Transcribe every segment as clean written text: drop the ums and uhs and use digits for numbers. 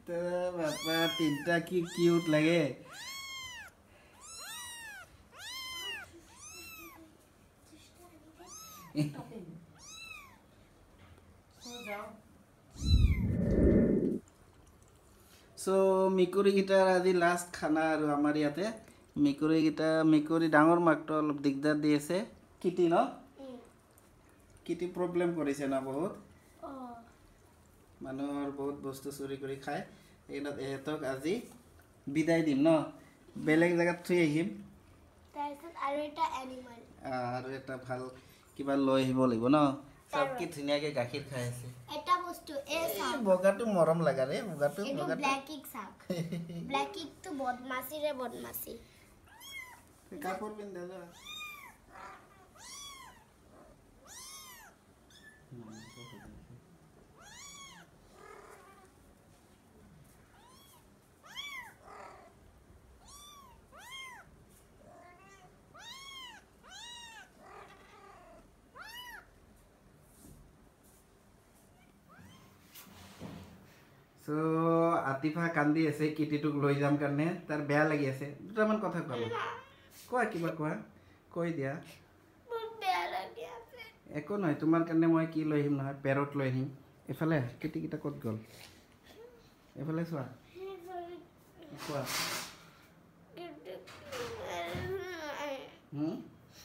তো বাবা তিনটা কি কিউট লাগে সো মেকুৰীকেইটাৰ আজি লাষ্ট খানা আৰু আমাৰ ইয়াতে মেকুৰী ডাঙৰ মাকটো অলপ দিগদাৰ দি আছে কিটি ন কিটি প্ৰব্লেম কৰিছে না বহুত মানুহৰ বহুত বস্তু চুৰি কৰি খায় এহঁতক আজি বিদায় দিম ন বেলেগ জেগাত থৈ আহিম আৰু এটা ভাল কিবা লৈ আহিব লাগিব ন সব কি ধুনীয়াকে গাখীৰ খাই আছে এটা বস্তু বগাটো মৰম লাগা ৰে বগাটো ব্ল্যাক কিক তো বদমাছি কাপড় পিন্ধা যা So আতিফা কান্দি আছে কিটিটোক লৈ যাম কাৰণে তাৰ বেয়া লাগি আছে দুটামান কথা কোৱা কিবা কোৱা কৈ দিয়া বেয়া লাগি আছে একো নহয় তোমাৰ কাৰণে মই কি লৈ আহিম নহয় পেৰট লৈ আহিম এফালে কিটিকিটা ক'ত গ'ল এফালে চোৱা কোৱা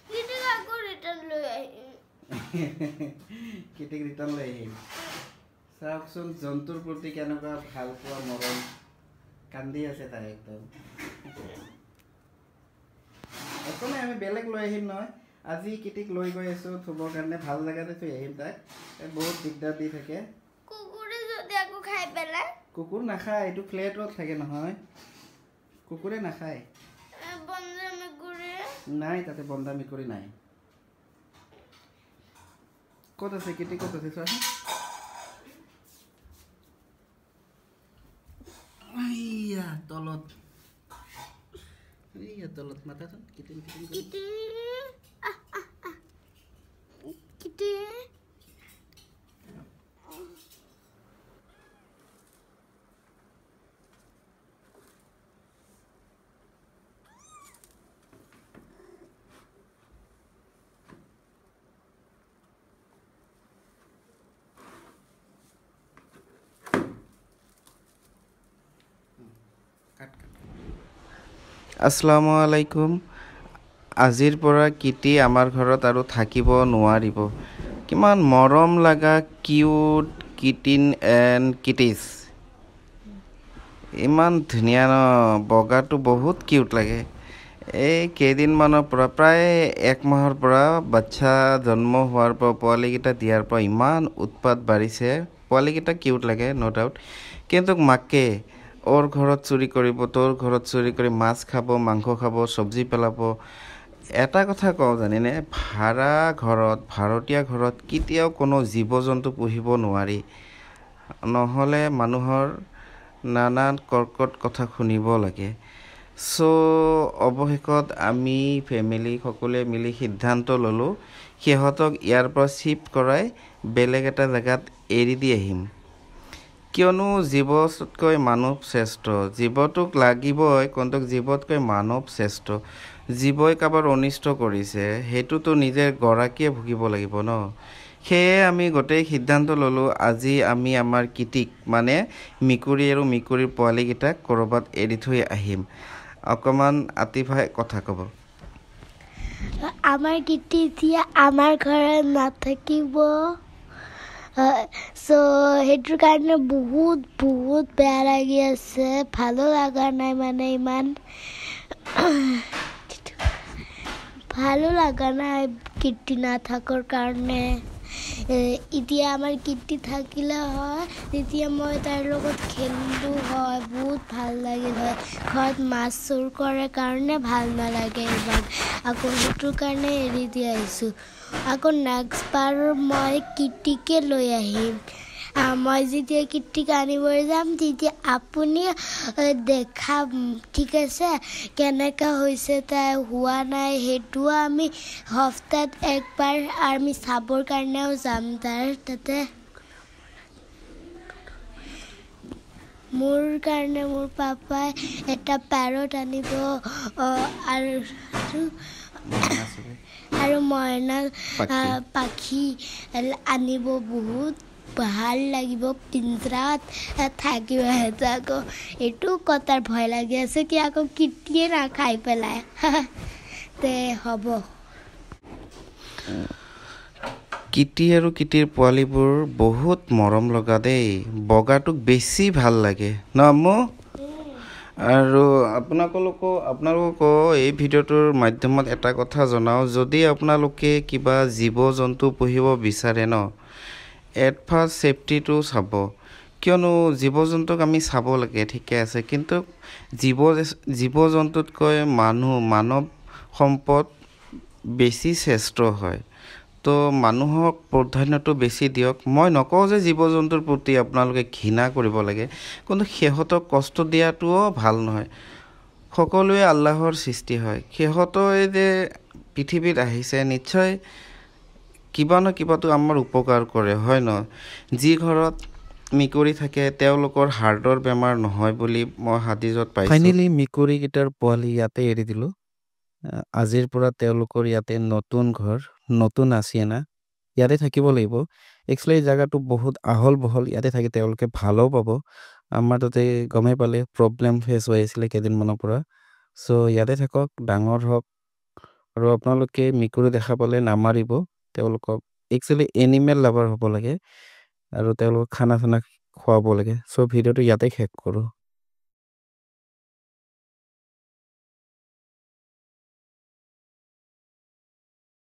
কিটিক আকৌ ৰিটাৰ্ণ লৈ আহিম কিটিক ৰিটাৰ্ণ লৈ আহিম চাওকচোন জন্তুৰ প্ৰতি কেনেকুৱা ভাল পোৱা মৰম কান্দি আছে তাই একদম একো নাই আমি বেলেগ লৈ আহিম নহয় আজি কিটিক লৈ গৈ আছো থবৰ কাৰণে ভাল জেগাতে থৈ আহিম তাই বহুত দিগদাৰ দি থাকে কুকুৰে যদি আকৌ খাই পেলাই কুকুৰ নাখায় এইটো ফ্লেটত থাকে নহয় কুকুৰে নাখায় বন্ধা মেকুৰী নাই তাতে বন্ধা মেকুৰী নাই ক'ত আছে কিটি ক'ত আছে চোৱাচোন তলত মাতাচোন কিটি আসসালামু আলাইকুম আজিৰ পৰা কিটি আমাৰ ঘৰত আৰু থাকিব নোৱাৰিব কিমান মৰম লগা কিউট কিটিন এণ্ড কিটিছ ইমান ধুনীয়া ন বগাটো বহুত কিউট লাগে এই কেইদিনমানৰ পৰা প্ৰায় এক মাহৰ পৰা বাচ্চা জন্ম হোৱাৰ পৰা পোৱালিকেইটা দিয়াৰ পৰা ইমান উৎপাত বাঢ়িছে পোৱালিকেইটা কিউট লাগে ন' ডাউট কিন্তু মাকে ওৰ ঘৰত চুৰি কৰিব তোৰ ঘৰত চুৰি কৰি মাছ খাব মাংস খাব চব্জি পেলাব এটা কথা কওঁ জানিনে ভাৰতীয় ঘৰত কেতিয়াও কোনো জীৱ জন্তু পুহিব নোৱাৰি নহ'লে মানুহৰ নানান কৰ্কট কথা শুনিব লাগে সো অৱশেষত আমি ফেমিলি সকলোৱে মিলি সিদ্ধান্ত ল'লোঁ সিহঁতক ইয়াৰ পৰা শিফ্ট কৰাই বেলেগ এটা জেগাত এৰি দি আহিম কিয়নো জীৱতকৈ মানৱ শ্ৰেষ্ঠ জীৱটোক লাগিবই কিন্তু জীৱতকৈ মানৱ শ্ৰেষ্ঠ জীৱই কাৰোবাৰ অনিষ্ট কৰিছে সেইটোতো নিজে গৰাকীয়ে ভুগিব লাগিব ন সেয়ে আমি গোটেই সিদ্ধান্ত ল'লোঁ আজি আমি আমাৰ কিটিক মানে মেকুৰী আৰু মেকুৰীৰ পোৱালিকেইটাক ক'ৰবাত এৰি থৈ আহিম অকণমান আতিফাই কথা ক'ব আমাৰ কিটি এতিয়া আমাৰ ঘৰত নাথাকিব সো সেইটোৰ কাৰণে বহুত বেয়া লাগি আছে ভালো লগা নাই মানে ইমান ভালো লগা নাই কিটি নাথাকৰ কাৰণে এতিয়া আমাৰ কিটি থাকিলে হয় তেতিয়া মই তাৰ লগত খেলিলোঁ হয় বহুত ভাল লাগিল হয় ঘৰত মাছ চুৰ কৰে কাৰণে ভাল নালাগে ইমান আকৌ সেইটোৰ কাৰণে এৰি দি আহিছোঁ আকৌ নেক্সট বাৰ মই কিটিকে লৈ আহিম মই যেতিয়া কিটিক আনিবলৈ যাম তেতিয়া আপুনি দেখাম ঠিক আছে কেনেকুৱা হৈছে তাই হোৱা নাই সেইটোও আমি সপ্তাহত একবাৰ আমি চাবৰ কাৰণেও যাম তাৰ তাতে মোৰ কাৰণে মোৰ পাপাই এটা পেৰট আনিব আৰু মইনা পাখি আনিব। বহুত ভাল লাগিব পিঞ্জৰাত থাকিব। আকৌ এইটো কথাৰ ভয় লাগি আছে কি আকৌ কিটিয়ে না খাই পেলাই। তে হ'ব। কিটি আৰু কিটিৰ পোৱালিবোৰ বহুত মৰম লগা দেই। বগাটোক বেছি ভাল লাগে ন আম্মু? আৰু আপোনালোকো এই ভিডিঅ'টোৰ মাধ্যমত এটা কথা জনাওঁ, যদি আপোনালোকে কিবা জীৱ জন্তু পুহিব বিচাৰে ন, এট ফাৰ্ষ্ট ছেফটিটো চাব। কিয়নো জীৱ জন্তুক আমি চাব লাগে, ঠিকে আছে, কিন্তু জীৱ জন্তুতকৈ মানৱ সম্পদ বেছি শ্ৰেষ্ঠ হয়। তো মানুহক প্ৰাধান্যটো বেছি দিয়ক। মই নকওঁ যে জীৱ জন্তুৰ প্ৰতি আপোনালোকে ঘৃণা কৰিব লাগে, কিন্তু সিহঁতক কষ্ট দিয়াটোও ভাল নহয়। সকলোৱে আল্লাহৰ সৃষ্টি হয়। সিহঁতে যে পৃথিৱীত আহিছে, নিশ্চয় কিবা ন কিবাটো আমাৰ উপকাৰ কৰে, হয় ন? যি ঘৰত মেকুৰী থাকে তেওঁলোকৰ হাৰ্টৰ বেমাৰ নহয় বুলি মই হাদিছত পাইছোঁ। ফাইনেলি মেকুৰীকেইটাৰ পোৱালি ইয়াতে এৰি দিলোঁ। আজিৰ পৰা তেওঁলোকৰ ইয়াতে নতুন ঘৰ, নতুন আচিয়ানা, ইয়াতে থাকিব লাগিব। একচুৱেলি জেগাটো বহুত আহল বহল, ইয়াতে থাকি তেওঁলোকে ভালো পাব। আমাৰ তাতে গমেই পালে প্ৰব্লেম ফেচ হৈ আছিলে কেইদিনমানৰ পৰা। চ' ইয়াতে থাকক, ডাঙৰ হওক। আৰু আপোনালোকে মেকুৰী দেখা পালে নামাৰিব তেওঁলোকক। একচুৱেলি এনিমেল লাভাৰ হ'ব লাগে আৰু তেওঁলোকক খানা চানা খুৱাব লাগে। চ' ভিডিঅ'টো ইয়াতে শেষ কৰোঁ।